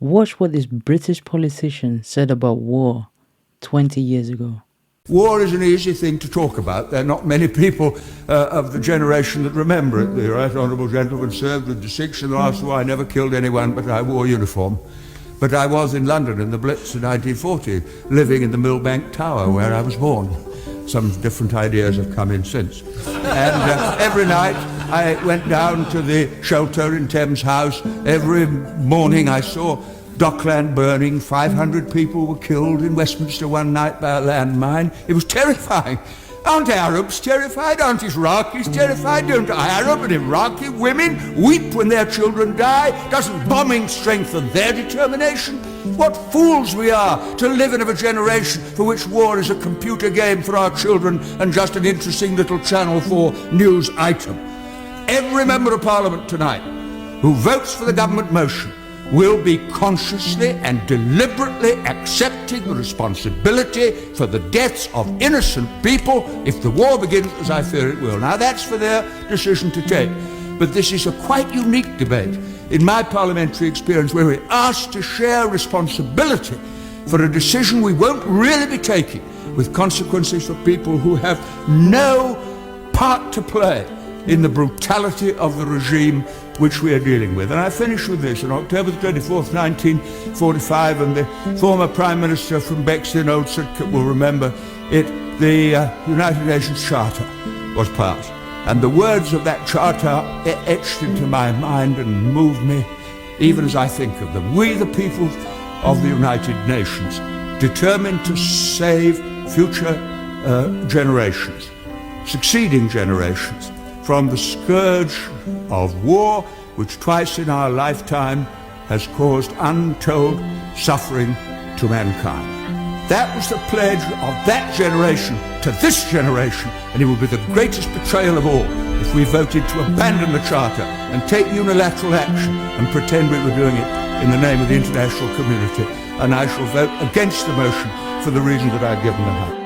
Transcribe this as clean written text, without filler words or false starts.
Watch what this British politician said about war 20 years ago. War is an easy thing to talk about. There are not many people of the generation that remember it. The right honourable gentleman served with distinction in the last war. I never killed anyone, but I wore uniform. But I was in London in the Blitz in 1940, living in the Millbank Tower where I was born. Some different ideas have come in since. And every night I went down to the shelter in Thames House. Every morning I saw Dockland burning. 500 people were killed in Westminster one night by a landmine. It was terrifying. Aren't Arabs terrified? Aren't Iraqis terrified? Don't Arab and Iraqi women weep when their children die? Doesn't bombing strengthen their determination? What fools we are to live in a generation for which war is a computer game for our children and just an interesting little Channel 4 news item. Every member of Parliament tonight who votes for the government motion will be consciously and deliberately accepting the responsibility for the deaths of innocent people if the war begins, as I fear it will. Now that's for their decision to take. But this is a quite unique debate in my parliamentary experience where we're asked to share responsibility for a decision we won't really be taking with consequences for people who have no part to play in the brutality of the regime which we are dealing with. And I finish with this. On October the 24th, 1945, and the former Prime Minister from Bexley, Old Sidcup, will remember it, the United Nations Charter was passed. And the words of that charter etched into my mind and move me even as I think of them. We, the people of the United Nations, determined to save future generations, succeeding generations, from the scourge of war, which twice in our lifetime has caused untold suffering to mankind. That was the pledge of that generation to this generation, and it would be the greatest betrayal of all if we voted to abandon the Charter and take unilateral action and pretend we were doing it in the name of the international community. And I shall vote against the motion for the reason that I've given the House.